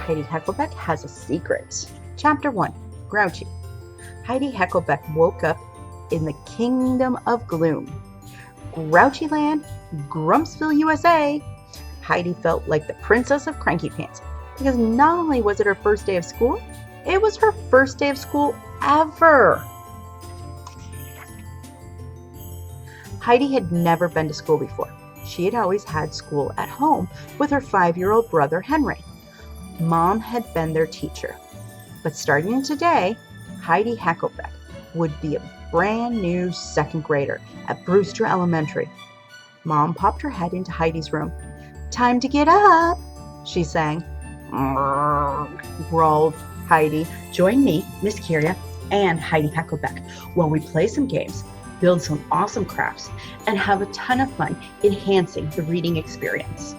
Heidi Heckelbeck has a secret. Chapter 1, Grouchy. Heidi Heckelbeck woke up in the kingdom of gloom. Grouchy Land, Grumpsville, USA. Heidi felt like the princess of Cranky Pants because not only was it her first day of school, it was her first day of school ever. Heidi had never been to school before. She had always had school at home with her 5-year-old brother, Henry. Mom had been their teacher. But starting today, Heidi Heckelbeck would be a brand new second grader at Brewster Elementary. Mom popped her head into Heidi's room. "Time to get up," she sang. Growled Heidi. "Join me, Miss Kyria, and Heidi Heckelbeck while we play some games, build some awesome crafts, and have a ton of fun enhancing the reading experience."